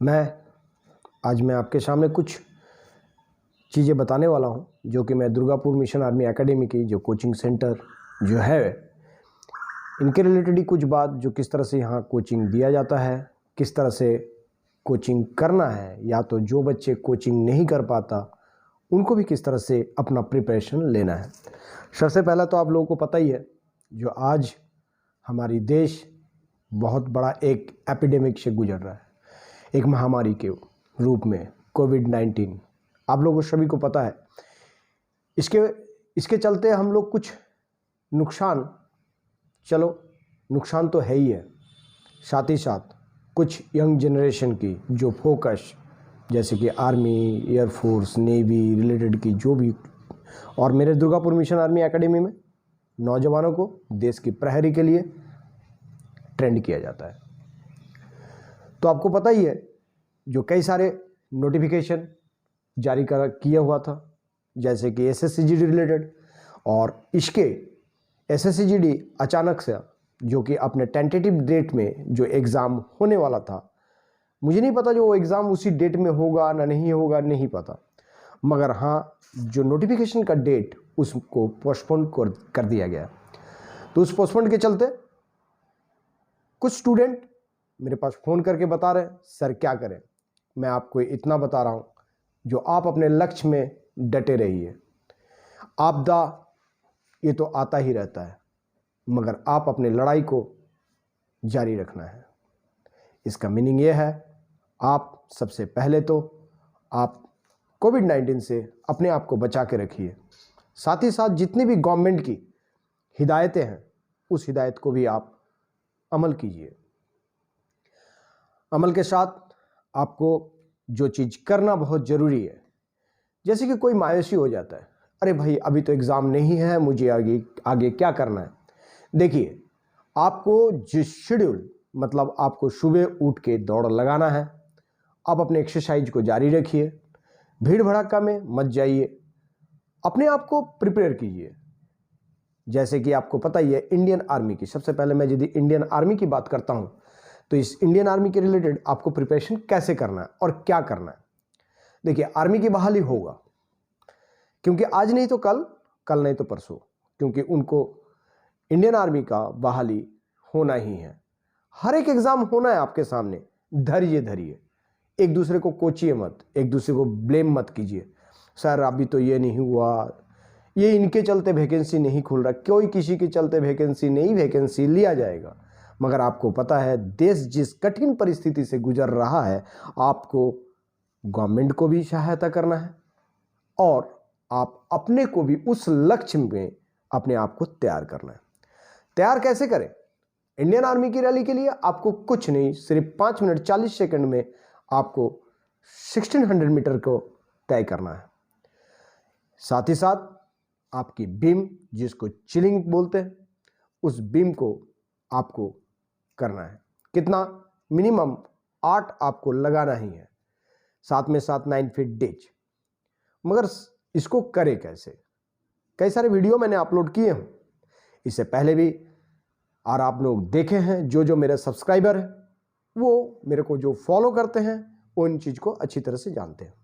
मैं आपके सामने कुछ चीज़ें बताने वाला हूं जो कि मैं दुर्गापुर मिशन आर्मी एकेडमी की जो कोचिंग सेंटर जो है इनके रिलेटेड ही कुछ बात, जो किस तरह से यहाँ कोचिंग दिया जाता है, किस तरह से कोचिंग करना है, या तो जो बच्चे कोचिंग नहीं कर पाता उनको भी किस तरह से अपना प्रिपरेशन लेना है। सबसे पहला तो आप लोगों को पता ही है, जो आज हमारी देश बहुत बड़ा एक एपिडेमिक से गुजर रहा है, एक महामारी के रूप में कोविड-19। आप लोगों को सभी को पता है। इसके चलते हम लोग कुछ नुकसान, चलो नुकसान तो है ही है, साथ ही साथ कुछ यंग जनरेशन की जो फोकस, जैसे कि आर्मी, एयरफोर्स, नेवी रिलेटेड की जो भी, और मेरे दुर्गापुर मिशन आर्मी एकेडमी में नौजवानों को देश की प्रहरी के लिए ट्रेंड किया जाता है। तो आपको पता ही है, जो कई सारे नोटिफिकेशन जारी किया हुआ था, जैसे कि SSCGD रिलेटेड, और इसके SSCGD अचानक से, जो कि अपने टेंटेटिव डेट में जो एग्ज़ाम होने वाला था, मुझे नहीं पता जो वो एग्ज़ाम उसी डेट में होगा ना नहीं होगा, नहीं पता, मगर हाँ, जो नोटिफिकेशन का डेट उसको पोस्टपोन कर दिया गया। तो उस पोस्टपोन के चलते कुछ स्टूडेंट मेरे पास फ़ोन करके बता रहे हैं, सर क्या करें। मैं आपको इतना बता रहा हूँ, जो आप अपने लक्ष्य में डटे रहिए। आपदा ये तो आता ही रहता है, मगर आप अपने लड़ाई को जारी रखना है। इसका मीनिंग ये है, आप सबसे पहले तो आप कोविड-19 से अपने आप को बचा के रखिए। साथ ही साथ जितनी भी गवर्नमेंट की हिदायतें हैं, उस हिदायत को भी आप अमल कीजिए। अमल के साथ आपको जो चीज़ करना बहुत ज़रूरी है, जैसे कि कोई मायूसी हो जाता है, अरे भाई अभी तो एग्ज़ाम नहीं है, मुझे आगे क्या करना है। देखिए, आपको जिस शेड्यूल, मतलब आपको सुबह उठ के दौड़ लगाना है, आप अपने एक्सरसाइज को जारी रखिए, भीड़ भड़ाका में मत जाइए, अपने आप को प्रिपेयर कीजिए। जैसे कि आपको पता ही है, इंडियन आर्मी की, सबसे पहले मैं यदि इंडियन आर्मी की बात करता हूं, तो इस इंडियन आर्मी के रिलेटेड आपको प्रिपरेशन कैसे करना है और क्या करना है। देखिए, आर्मी की बहाली होगा, क्योंकि आज नहीं तो कल, कल नहीं तो परसों, क्योंकि उनको इंडियन आर्मी का बहाली होना ही है। हर एक एग्जाम होना है आपके सामने। धैर्य धरिए, एक दूसरे को कोचिए मत, एक दूसरे को ब्लेम मत कीजिए, सर अभी तो ये नहीं हुआ, ये इनके चलते वैकेंसी नहीं खुल रहा। कोई किसी के चलते वैकेंसी नहीं, वैकेंसी लिया जाएगा। मगर आपको पता है, देश जिस कठिन परिस्थिति से गुजर रहा है, आपको गवर्नमेंट को भी सहायता करना है और आप अपने को भी उस लक्ष्य में अपने आप को तैयार करना है। तैयार कैसे करें? इंडियन आर्मी की रैली के लिए आपको कुछ नहीं, सिर्फ 5 मिनट 40 सेकंड में आपको 1600 मीटर को तय करना है। साथ ही साथ आपकी बीम, जिसको चिलिंग बोलते हैं, उस बीम को आपको करना है। कितना? मिनिमम 8 आपको लगाना ही है, साथ में साथ 9 फीट डिच। मगर इसको करें कैसे? कई सारे वीडियो मैंने अपलोड किए हैं इससे पहले भी, और आप लोग देखे हैं। जो मेरे सब्सक्राइबर हैं, वो मेरे को जो फॉलो करते हैं, वो इन चीज़ को अच्छी तरह से जानते हैं।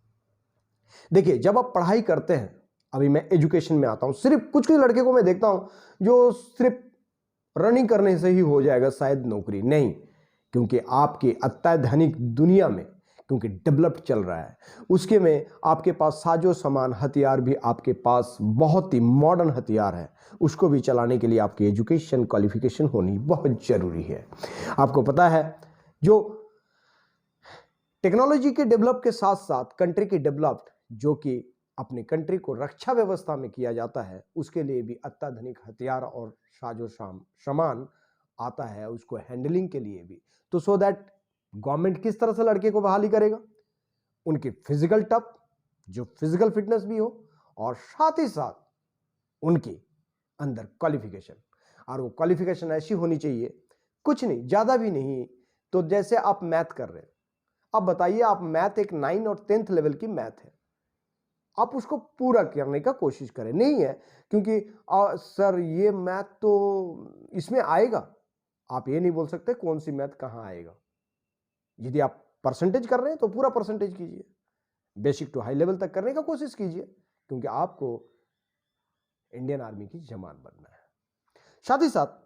देखिए, जब आप पढ़ाई करते हैं, अभी मैं एजुकेशन में आता हूं, सिर्फ कुछ लड़के को मैं देखता हूं जो सिर्फ रनिंग करने से ही हो जाएगा शायद नौकरी, नहीं। क्योंकि आपकी अत्याधुनिक दुनिया में, क्योंकि डेवलप चल रहा है, उसके में आपके पास साजो सामान, हथियार भी आपके पास बहुत ही मॉडर्न हथियार है। उसको भी चलाने के लिए आपकी एजुकेशन क्वालिफिकेशन होनी बहुत जरूरी है। आपको पता है, जो टेक्नोलॉजी के डेवलप के साथ साथ कंट्री की डेवलप्ड, जो कि अपनी कंट्री को रक्षा व्यवस्था में किया जाता है, उसके लिए भी अत्याधुनिक हथियार और साजो सामान आता है, उसको हैंडलिंग के लिए भी। तो सो दैट गवर्नमेंट किस तरह से लड़के को बहाली करेगा? उनकी फिजिकल टफ, जो फिजिकल फिटनेस भी हो, और साथ ही साथ उनके अंदर क्वालिफिकेशन, और वो क्वालिफिकेशन ऐसी होनी चाहिए, कुछ नहीं, ज्यादा भी नहीं। तो जैसे आप मैथ कर रहे हैं, अब बताइए, आप मैथ एक 9 और 10th लेवल की मैथ है, आप उसको पूरा करने का कोशिश करें। नहीं है क्योंकि सर ये मैथ तो इसमें आएगा, आप ये नहीं बोल सकते कौन सी मैथ कहां आएगा। यदि आप परसेंटेज कर रहे हैं तो पूरा परसेंटेज कीजिए, बेसिक टू हाई लेवल तक करने का कोशिश कीजिए, क्योंकि आपको इंडियन आर्मी की जवान बनना है। साथ ही साथ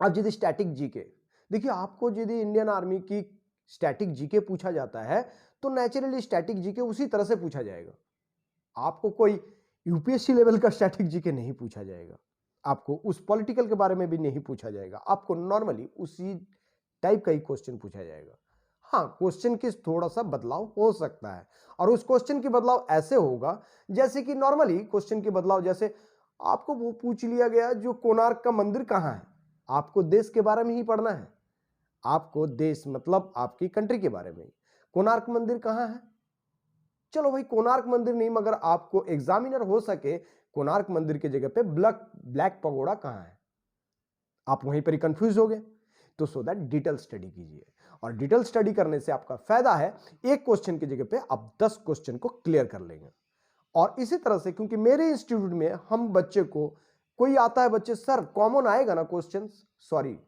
आप यदि स्टैटिक जीके, देखिए आपको यदि इंडियन आर्मी की स्टैटिक जीके पूछा जाता है तो नेचुरली स्टैटिक जीके उसी तरह से पूछा जाएगा। आपको कोई यूपीएससी लेवल का स्टैटिक जीके नहीं पूछा जाएगा, आपको उस पॉलिटिकल के बारे में भी नहीं पूछा जाएगा, आपको नॉर्मली उसी टाइप का ही क्वेश्चन पूछा जाएगा। हाँ, क्वेश्चन की थोड़ा सा बदलाव हो सकता है, और उस क्वेश्चन की बदलाव ऐसे होगा जैसे कि नॉर्मली क्वेश्चन की बदलाव, जैसे आपको वो पूछ लिया गया जो कोणार्क का मंदिर कहां है, आपको देश के बारे में ही पढ़ना है, आपको देश मतलब आपकी कंट्री के बारे में ही, कोणार्क मंदिर कहां है, चलो भाई कोणार्क मंदिर नहीं, मगर आपको एग्जामिनर हो सके कोणार्क मंदिर की जगह पे ब्लैक पगोड़ा कहां है, आप वहीं पर ही कंफ्यूज हो गए। तो सो दैट डिटेल स्टडी कीजिए, और डिटेल स्टडी करने से आपका फायदा है, एक क्वेश्चन की जगह पे आप 10 क्वेश्चन को क्लियर कर लेंगे। और इसी तरह से, क्योंकि मेरे इंस्टीट्यूट में हम बच्चे को, कोई आता है बच्चे सर कॉमन आएगा ना क्वेश्चन, सॉरी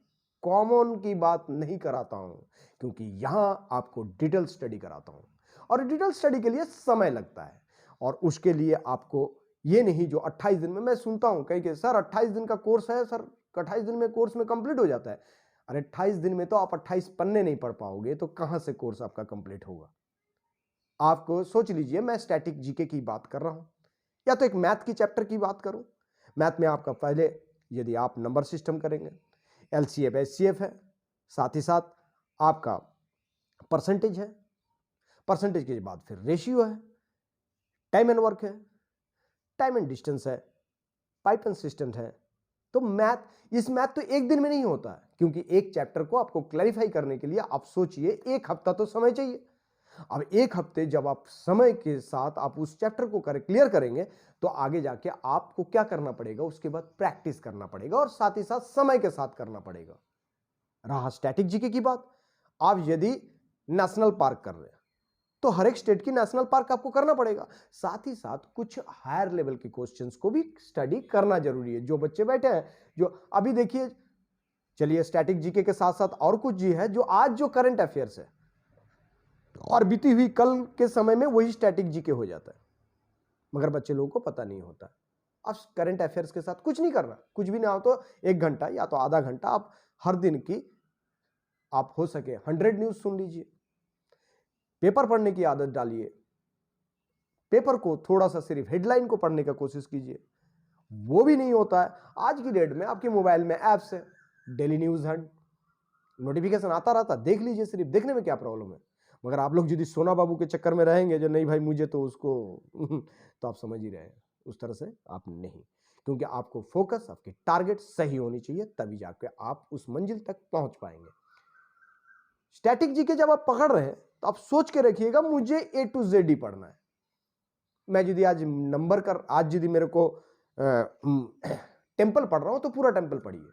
कॉमन की बात नहीं कराता हूं, क्योंकि यहां आपको डिटेल स्टडी कराता हूं, और डिटेल स्टडी के लिए समय लगता है, और उसके लिए आपको ये नहीं जो 28 दिन में, मैं सुनता हूं कहीं कि सर 28 दिन का कोर्स है, सर 28 दिन में कोर्स में कंप्लीट हो जाता है। अरे 28 दिन में तो आप 28 पन्ने नहीं पढ़ पाओगे, तो कहां से कोर्स आपका कंप्लीट होगा। आपको सोच लीजिए, मैं स्टैटिक जीके की बात कर रहा हूं, या तो एक मैथ की चैप्टर की बात करूं। मैथ में आपका पहले यदि आप नंबर सिस्टम करेंगे, एलसीएफ एचसीएफ है, साथ ही साथ आपका परसेंटेज है, परसेंटेज के बाद फिर रेशियो है, टाइम एंड वर्क है, टाइम एंड डिस्टेंस है, पाइप एंड सिस्टम है। तो इस मैथ तो एक दिन में नहीं होता है, क्योंकि एक चैप्टर को आपको क्लैरिफाई करने के लिए आप सोचिए 1 हफ्ता तो समय चाहिए। अब 1 हफ्ते जब आप समय के साथ आप उस चैप्टर को क्लियर करेंगे, तो आगे जाके आपको क्या करना पड़ेगा, उसके बाद प्रैक्टिस करना पड़ेगा, और साथ ही साथ समय के साथ करना पड़ेगा। रहा स्टैटिक जीके की बात, आप यदि नेशनल पार्क कर रहे हैं तो हर एक स्टेट की नेशनल पार्क आपको करना पड़ेगा, साथ ही साथ कुछ हायर लेवल के क्वेश्चंस को भी स्टडी करना जरूरी है। जो बच्चे बैठे हैं, जो अभी देखिए, चलिए स्टैटिक जीके के साथ साथ और कुछ जी है जो आज जो करंट अफेयर्स है, और बीती हुई कल के समय में वही स्टैटिक जीके हो जाता है, मगर बच्चे लोगों को पता नहीं होता। अब करंट अफेयर्स के साथ कुछ नहीं करना, कुछ भी ना हो तो 1 घंटा या तो आधा घंटा आप हर दिन की, आप हो सके 100 न्यूज सुन लीजिए, पेपर पढ़ने की आदत डालिए, पेपर को थोड़ा सा सिर्फ हेडलाइन को पढ़ने का कोशिश कीजिए। वो भी नहीं होता है, आज की डेट में आपके मोबाइल में ऐप्स है, डेली न्यूज हंट, नोटिफिकेशन आता रहता, देख लीजिए, सिर्फ देखने में क्या प्रॉब्लम है। मगर आप लोग यदि सोना बाबू के चक्कर में रहेंगे, जो नहीं भाई मुझे तो उसको तो आप समझ ही रहे हैं, उस तरह से आप नहीं, क्योंकि आपको फोकस, आपकी टारगेट सही होनी चाहिए, तभी जाके आप उस मंजिल तक पहुंच पाएंगे। स्टैटिक जीके जब आप पकड़ रहे हैं तो आप सोच के रखिएगा मुझे A to Z ही पढ़ना है। मैं यदि आज नंबर कर, आज यदि मेरे को टेंपल पढ़ रहा हूं तो पूरा टेंपल पढ़िए,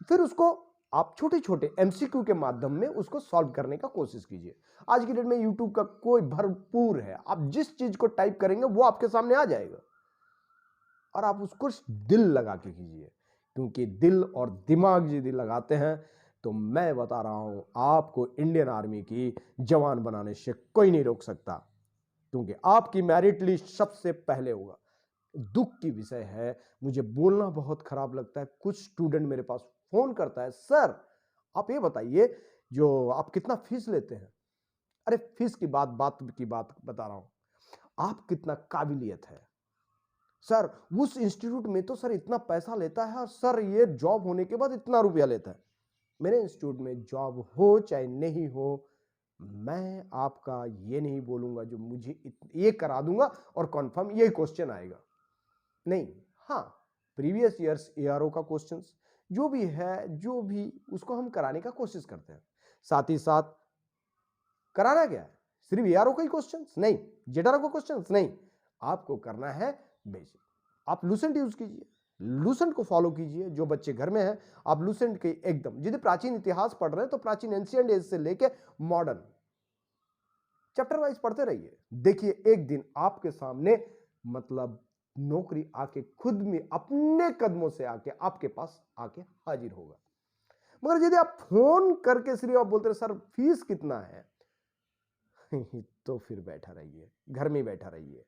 फिर उसको आप छोटे छोटे एमसीक्यू के माध्यम में उसको सॉल्व करने का कोशिश कीजिए। आज की डेट में यूट्यूब का कोई भरपूर है, आप जिस चीज को टाइप करेंगे वो आपके सामने आ जाएगा, और आप उसको दिल लगा के कीजिए, क्योंकि दिल और दिमाग यदि लगाते हैं तो मैं बता रहा हूं आपको इंडियन आर्मी की जवान बनाने से कोई नहीं रोक सकता, क्योंकि आपकी मेरिट लिस्ट सबसे पहले होगा। दुख की विषय है, मुझे बोलना बहुत खराब लगता है, कुछ स्टूडेंट मेरे पास फोन करता है, सर आप ये बताइए जो आप कितना फीस लेते हैं। अरे फीस की बात बता रहा हूं, आप कितना काबिलियत है सर, उस इंस्टीट्यूट में तो सर इतना पैसा लेता है, और सर ये जॉब होने के बाद इतना रुपया लेता है। मेरे इंस्टीट्यूट में जॉब हो चाहे नहीं हो, मैं आपका ये नहीं बोलूंगा जो मुझे ये करा दूंगा और कंफर्म ये क्वेश्चन आएगा, नहीं। हाँ, प्रीवियस ईयर्स एआरओ का क्वेश्चंस जो भी है, जो भी उसको हम कराने का कोशिश करते हैं। साथ ही साथ कराना क्या है, सिर्फ एआरओ का ही क्वेश्चंस नहीं, जेडआरओ का क्वेश्चंस नहीं, आपको करना है बेसिक। आप लूसेंट यूज कीजिए, लूसेंट को फॉलो कीजिए। जो बच्चे घर में हैं, आप लूसेंट के एकदम, यदि प्राचीन इतिहास पढ़ रहे हैं तो प्राचीन एंशिएंट एज से लेके मॉडर्न चैप्टर वाइज पढ़ते रहिए। देखिए एक दिन आपके सामने मतलब नौकरी आके खुद में अपने कदमों से आके आपके पास आके हाजिर होगा। मगर यदि आप फोन करके सिर्फ आप बोलते हैं सर फीस कितना है, तो फिर बैठा रहिए, घर में ही बैठा रहिए।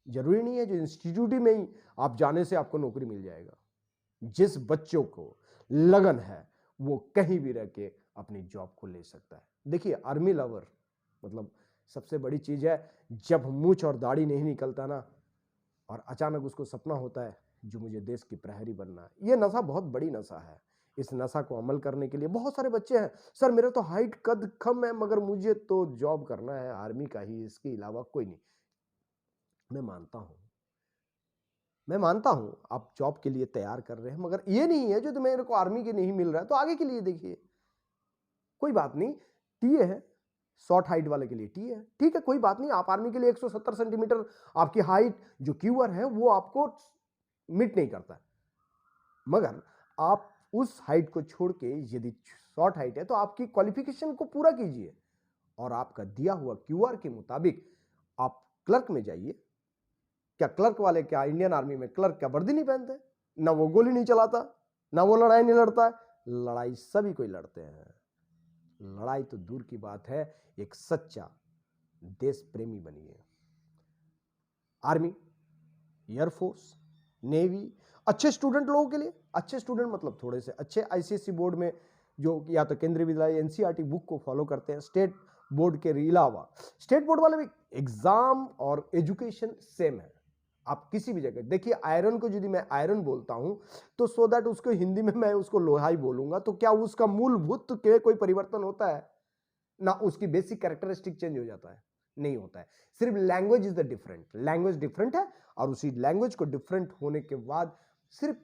जरूरी नहीं है जो इंस्टीट्यूट में ही आप जाने से आपको नौकरी मिल जाएगा। जिस बच्चों को लगन है वो कहीं भी रह के अपनी जॉब को ले सकता है। देखिए आर्मी लवर मतलब सबसे बड़ी चीज है, जब मूंछ और दाढ़ी नहीं निकलता ना और अचानक उसको सपना होता है जो मुझे देश की प्रहरी बनना है। ये नशा बहुत बड़ी नशा है। इस नशा को अमल करने के लिए बहुत सारे बच्चे हैं, सर मेरा तो हाइट कद कम है मगर मुझे तो जॉब करना है आर्मी का ही, इसके अलावा कोई नहीं। मैं मानता हूं आप जॉब के लिए तैयार कर रहे हैं, मगर ये नहीं है जो तो मेरे को आर्मी के नहीं मिल रहा है तो आगे के लिए देखिए, कोई बात नहीं। टीए है, शॉर्ट हाइट वाले के लिए टीए है, ठीक है, कोई बात नहीं। आप आर्मी के लिए 170 सेंटीमीटर आपकी हाइट जो क्यूअर है वो आपको मिट नहीं करता है, मगर आप उस हाइट को छोड़ के यदि शॉर्ट हाइट है तो आपकी क्वालिफिकेशन को पूरा कीजिए और आपका दिया हुआ क्यूआर के मुताबिक आप क्लर्क में जाइए। क्या क्लर्क वाले क्या इंडियन आर्मी में क्लर्क क्या वर्दी नहीं पहनते? ना वो गोली नहीं चलाता, ना वो लड़ाई नहीं लड़ता है। लड़ाई सभी कोई लड़ते हैं। लड़ाई तो दूर की बात है, एक सच्चा देश प्रेमी बनिए। आर्मी, एयरफोर्स, नेवी अच्छे स्टूडेंट लोगों के लिए, अच्छे स्टूडेंट मतलब थोड़े से अच्छे आईसीएसई बोर्ड में जो या तो केंद्रीय विद्यालय एनसीईआरटी बुक को फॉलो करते हैं, स्टेट बोर्ड के अलावा स्टेट बोर्ड वाले भी एग्जाम और एजुकेशन सेम है। आप किसी भी जगह देखिए, आयरन को यदि मैं आयरन बोलता हूं तो सो दैट उसको हिंदी में मैं उसको लोहा ही बोलूंगा, तो क्या उसका मूलभूत के कोई परिवर्तन होता है? ना उसकी बेसिक कैरेक्टरिस्टिक चेंज हो जाता है, नहीं होता है। सिर्फ language is the different, language different है और उसी लैंग्वेज को डिफरेंट होने के बाद सिर्फ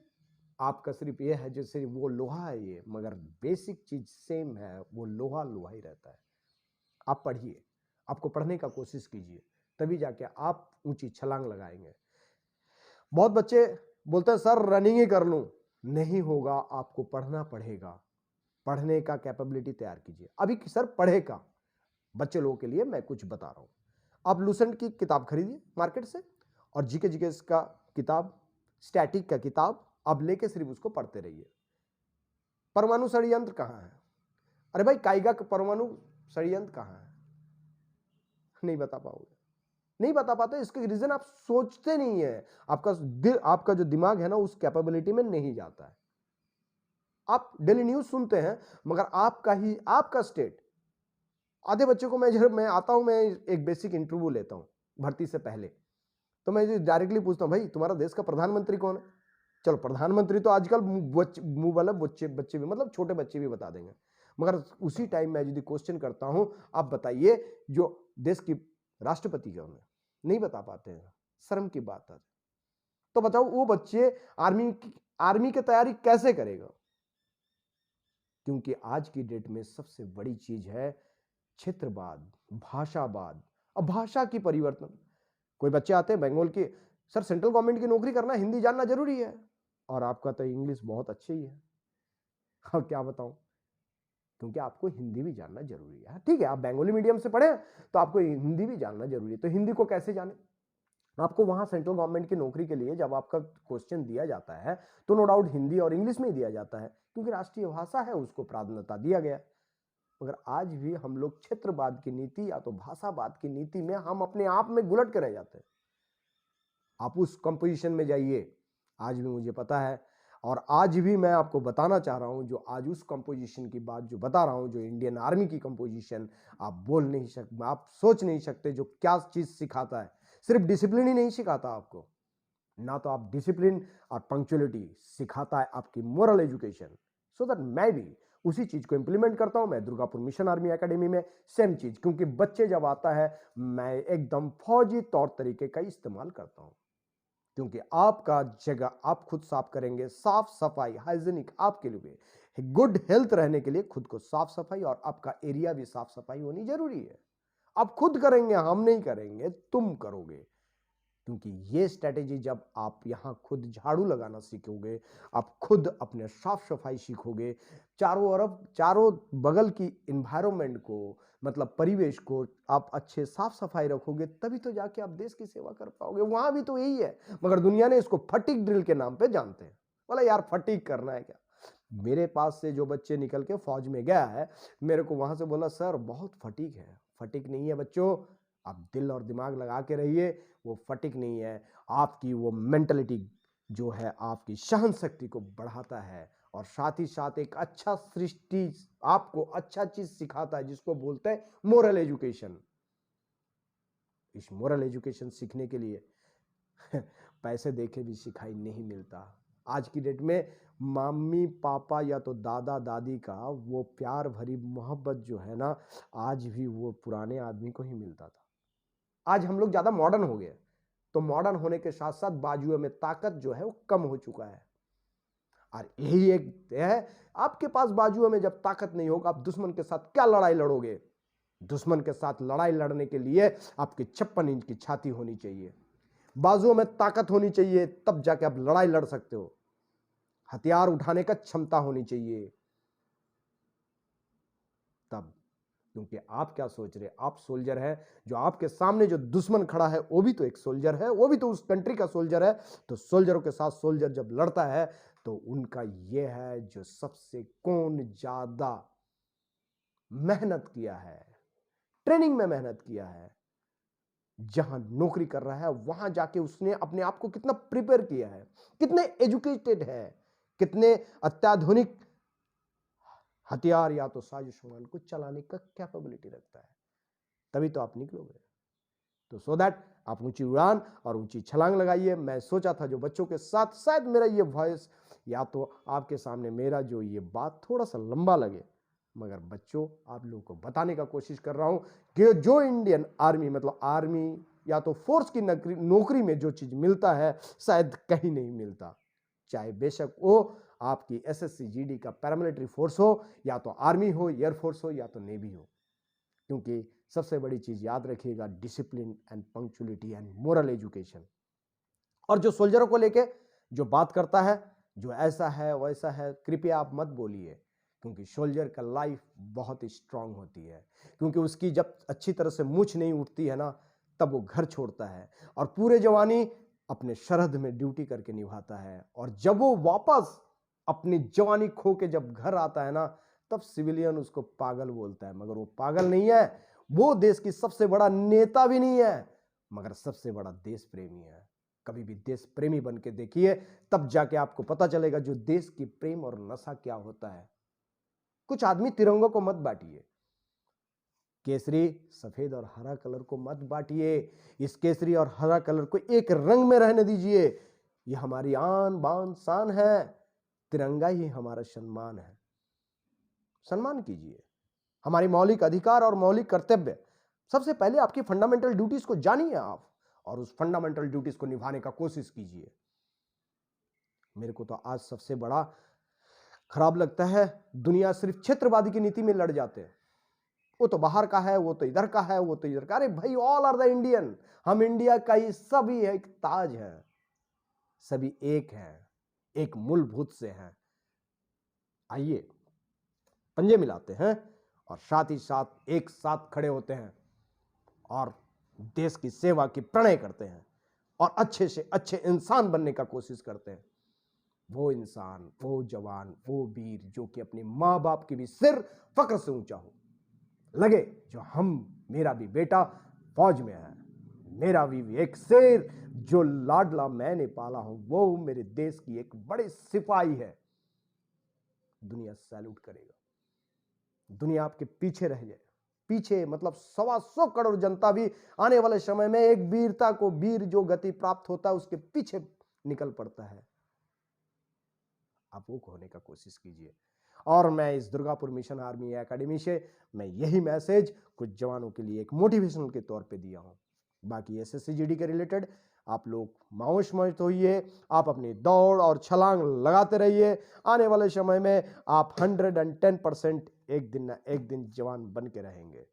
आपका सिर्फ ये है जैसे वो लोहा है ये, मगर बेसिक चीज सेम है, वो लोहा लोहा ही रहता है। आप पढ़िए, आपको पढ़ने का कोशिश कीजिए, तभी जाके आप ऊंची छलांग लगाएंगे। बहुत बच्चे बोलते हैं सर रनिंग ही कर लूं, नहीं होगा, आपको पढ़ना पड़ेगा। पढ़ने का कैपेबिलिटी तैयार कीजिए। अभी सर पढ़े का बच्चे लोगों के लिए मैं कुछ बता रहा हूं। आप लूसेंट की किताब खरीदिए मार्केट से और जीके जीके का किताब, स्टैटिक का किताब आप लेके सिर्फ उसको पढ़ते रहिए। परमाणु षड्यंत्र कहां है? अरे भाई काइगा का परमाणु षड्यंत्र कहां है? नहीं बता पाओगे, नहीं बता पाते। इसके रीजन आप सोचते नहीं है, आपका जो दिमाग है ना उस कैपेबिलिटी में नहीं जाता है। आप डेली न्यूज सुनते हैं मगर आपका स्टेट, आधे बच्चों को मैं आता हूं, मैं एक बेसिक इंटरव्यू लेता हूं भर्ती से पहले, तो मैं डायरेक्टली पूछता हूं भाई तुम्हारा देश का प्रधानमंत्री कौन है? चलो प्रधानमंत्री तो आजकल मुंह वाला बच्चे भी मतलब छोटे बच्चे भी बता देंगे, मगर उसी टाइम मैं यदि क्वेश्चन करता हूं आप बताइए जो देश की राष्ट्रपति कौन है, नहीं बता पाते हैं, शर्म की बात है। तो बताओ वो बच्चे आर्मी की तैयारी कैसे करेगा? क्योंकि आज की डेट में सबसे बड़ी चीज है क्षेत्रवाद, भाषावाद। अब भाषा की परिवर्तन, कोई बच्चे आते हैं बंगाल के, सर सेंट्रल गवर्नमेंट की नौकरी करना हिंदी जानना जरूरी है, और आपका तो इंग्लिश बहुत अच्छी ही है। अब क्या बताऊं, क्योंकि आपको हिंदी भी जानना जरूरी है। ठीक है आप बंगाली मीडियम से पढ़े तो आपको हिंदी भी जानना जरूरी है, तो हिंदी को कैसे जाने? आपको वहां सेंट्रल गवर्नमेंट की नौकरी के लिए जब आपका क्वेश्चन दिया जाता है तो नो डाउट हिंदी और इंग्लिश में ही दिया जाता है, क्योंकि राष्ट्रीय भाषा है, उसको प्राधान्यता दिया गया। मगर आज भी हम लोग क्षेत्रवाद की नीति या तो भाषावाद की नीति में हम अपने आप में गुलट कर रह जाते हैं। आप उस कंपोजिशन में जाइए, आज भी मुझे पता है और आज भी मैं आपको बताना चाह रहा हूं, जो आज उस कंपोजिशन की बात जो बता रहा हूं, जो इंडियन आर्मी की कंपोजिशन, आप बोल नहीं सकते, आप सोच नहीं सकते जो क्या चीज सिखाता है। सिर्फ डिसिप्लिन ही नहीं सिखाता आपको, ना तो आप डिसिप्लिन और पंक्चुअलिटी सिखाता है आपकी मोरल एजुकेशन, सो दैट मैं भी उसी चीज को इंप्लीमेंट करता हूं। मैं दुर्गापुर मिशन आर्मी एकेडमी में सेम चीज, क्योंकि बच्चे जब आता है मैं एकदम फौजी तौर तरीके का इस्तेमाल करता हूं, क्योंकि आपका जगह आप खुद साफ करेंगे, साफ सफाई हाइजीनिक आपके लिए, गुड हेल्थ रहने के लिए खुद को साफ सफाई और आपका एरिया भी साफ सफाई होनी जरूरी है। आप खुद करेंगे, हम नहीं करेंगे, तुम करोगे, क्योंकि ये स्ट्रेटेजी जब आप यहां खुद झाड़ू लगाना सीखोगे, आप खुद अपने साफ सफाई सीखोगे, चारों बगल की इन्वायरमेंट को मतलब परिवेश को आप अच्छे साफ सफाई रखोगे, तभी तो जाके आप देश की सेवा कर पाओगे। वहां भी तो यही है, मगर दुनिया ने इसको फटीक ड्रिल के नाम पे जानते हैं। बोला यार फटीक करना है क्या? मेरे पास से जो बच्चे निकल के फौज में गया है, मेरे को वहां से बोला सर बहुत फटीक है। फटीक नहीं है बच्चों, आप दिल और दिमाग लगा के रहिए, वो फटीक नहीं है, आपकी वो मेंटलिटी जो है आपकी सहन शक्ति को बढ़ाता है और साथ ही साथ एक अच्छा सृष्टि आपको अच्छा चीज सिखाता है जिसको बोलते हैं मोरल एजुकेशन। इस मोरल एजुकेशन सीखने के लिए पैसे देके भी सिखाई नहीं मिलता। आज की डेट में मम्मी पापा या तो दादा दादी का वो प्यार भरी मोहब्बत जो है ना, आज भी वो पुराने आदमी को ही मिलता था। आज हम लोग ज्यादा मॉडर्न हो गए, तो मॉडर्न होने के साथ साथ बाजुओं में ताकत जो है वो कम हो चुका है। और यही एक है, आपके पास बाजुओं में जब ताकत नहीं होगा, आप दुश्मन के साथ क्या लड़ाई लड़ोगे? दुश्मन के साथ लड़ाई लड़ने के लिए आपकी 56 इंच की छाती होनी चाहिए, बाजुओं में ताकत होनी चाहिए, तब जाके आप लड़ाई लड़ सकते हो। हथियार उठाने का क्षमता होनी चाहिए तब। क्योंकि आप क्या सोच रहे, आप सोल्जर है, जो आपके सामने जो दुश्मन खड़ा है वो भी तो एक सोल्जर है, वो भी तो उस कंट्री का सोल्जर है। तो सोल्जरों के साथ सोल्जर जब लड़ता है तो उनका यह है जो सबसे कौन ज्यादा मेहनत किया है, ट्रेनिंग में मेहनत किया है, जहां नौकरी कर रहा है वहां जाके उसने अपने आप को कितना प्रिपेयर किया है, कितने एजुकेटेड है, कितने अत्याधुनिक हथियार या तो साजिश सामान को चलाने का कैपेबिलिटी रखता है, तभी तो आप निकलोगे। तो सो दैट आप ऊंची उड़ान और ऊंची छलांग लगाइए। मैं सोचा था जो बच्चों के साथ शायद मेरा ये वॉइस या तो आपके सामने मेरा जो ये बात थोड़ा सा लंबा लगे, मगर बच्चों आप लोगों को बताने का कोशिश कर रहा हूं कि जो इंडियन आर्मी मतलब आर्मी या तो फोर्स की नौकरी में जो चीज मिलता है शायद कहीं नहीं मिलता। चाहे बेशक वो आपकी एसएससी जीडी का पैरामिलिट्री फोर्स हो, या तो आर्मी हो, एयरफोर्स हो, या तो नेवी हो। क्योंकि सबसे बड़ी चीज याद रखिएगा, discipline and punctuality and moral education. और जो सोल्जरों को लेके जो बात करता है, जो ऐसा है वैसा है, कृपया आप मत बोलिए, क्योंकि सोल्जर का लाइफ बहुत ही स्ट्रांग होती है। क्योंकि उसकी जब अच्छी तरह से मूछ नहीं उठती है ना, तब वो घर छोड़ता है और पूरे जवानी अपने सरहद में ड्यूटी करके निभाता है। और जब वो वापस अपनी जवानी खो के जब घर आता है ना, तब सिविलियन उसको पागल बोलता है, मगर वो पागल नहीं है, वो देश की सबसे बड़ा नेता भी नहीं है, मगर सबसे बड़ा देश प्रेमी है। कभी भी देश प्रेमी बन के देखिए, तब जाके आपको पता चलेगा जो देश की प्रेम और नशा क्या होता है। कुछ आदमी तिरंगों को मत बांटिए, केसरी सफेद और हरा कलर को मत बांटिए, इस केसरी और हरा कलर को एक रंग में रहने दीजिए। ये हमारी आन बान शान है, तिरंगा ही हमारा सम्मान है। सम्मान कीजिए हमारी मौलिक अधिकार और मौलिक कर्तव्य। सबसे पहले आपकी फंडामेंटल ड्यूटीज को जानिए आप, और उस फंडामेंटल ड्यूटीज को निभाने का कोशिश कीजिए। मेरे को तो आज सबसे बड़ा खराब लगता है, दुनिया सिर्फ क्षेत्रवादी की नीति में लड़ जाते हैं। वो तो बाहर का है, वो तो इधर का है, वो तो इधर का। अरे भाई, ऑल आर द इंडियन, हम इंडिया का ही सभी एक ताज है, सभी एक हैं, एक मूलभूत से हैं। आइए पंजे मिलाते हैं और साथ ही साथ एक साथ खड़े होते हैं और देश की सेवा की प्रणय करते हैं और अच्छे से अच्छे इंसान बनने का कोशिश करते हैं। वो इंसान, वो जवान, वो वीर जो कि अपने मां बाप की भी सिर फक्र से ऊंचा हो, लगे जो मेरा भी बेटा फौज में है, मेरा भी एक शेर जो लाडला मैंने पाला हूं, वो मेरे देश की एक बड़े सिपाही है। दुनिया सैल्यूट करेगा, दुनिया आपके पीछे रह जाए। पीछे मतलब 125 करोड़ जनता भी आने वाले समय में एक वीरता को, वीर जो गति प्राप्त होता है उसके पीछे निकल पड़ता है। आप वो होने का कोशिश कीजिए। और मैं इस दुर्गापुर मिशन आर्मी एकेडमी से मैं यही मैसेज कुछ जवानों के लिए एक मोटिवेशनल के तौर पे दिया हूं। बाकी एसएससी जीडी के रिलेटेड आप लोग मायूस मत होइए, आप अपनी दौड़ और छलांग लगाते रहिए। आने वाले समय में आप 110% एक दिन ना एक दिन जवान बन के रहेंगे,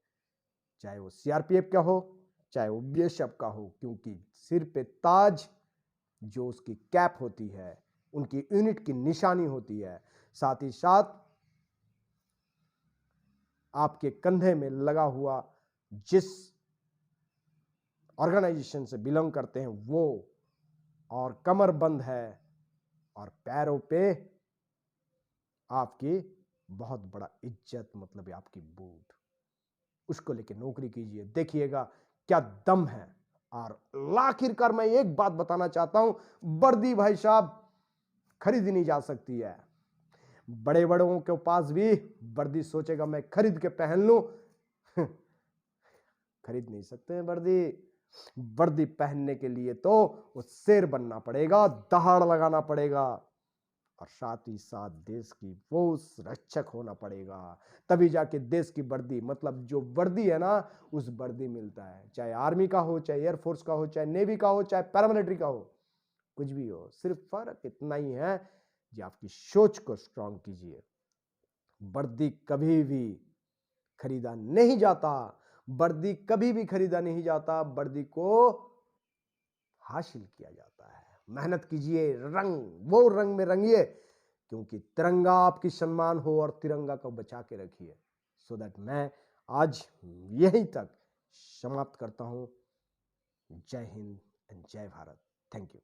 चाहे वो सीआरपीएफ का हो, चाहे वो बीएसएफ का हो। क्योंकि सिर पे ताज जो उसकी कैप होती है, उनकी यूनिट की निशानी होती है, साथ ही साथ आपके कंधे में लगा हुआ जिस ऑर्गेनाइजेशन से बिलोंग करते हैं वो, और कमर बंद है, और पैरों पे आपकी बहुत बड़ा इज्जत मतलब है आपकी बूट, उसको लेके नौकरी कीजिए, देखिएगा क्या दम है। और आखिरकार मैं एक बात बताना चाहता हूं, वर्दी भाई साहब खरीदी नहीं जा सकती है। बड़े बड़ों के पास भी वर्दी सोचेगा मैं खरीद के पहन लूं, खरीद नहीं सकते हैं वर्दी। वर्दी पहनने के लिए तो वो शेर बनना पड़ेगा, दहाड़ लगाना पड़ेगा, और साथ ही साथ देश की वो रक्षक होना पड़ेगा, तभी जाके देश की वर्दी मतलब जो वर्दी है ना, उस वर्दी मिलता है। चाहे आर्मी का हो, चाहे एयरफोर्स का हो, चाहे नेवी का हो, चाहे पैरामिलिट्री का हो, कुछ भी हो, सिर्फ फर्क इतना ही है कि आपकी सोच को स्ट्रांग कीजिए। वर्दी कभी भी खरीदा नहीं जाता, वर्दी कभी भी खरीदा नहीं जाता, वर्दी को हासिल किया जाता है। मेहनत कीजिए, रंग वो रंग में रंगिए, क्योंकि तिरंगा आपकी सम्मान हो, और तिरंगा को बचा के रखिए। सो दैट मैं आज यहीं तक समाप्त करता हूं। जय हिंद एंड जय भारत। Thank you.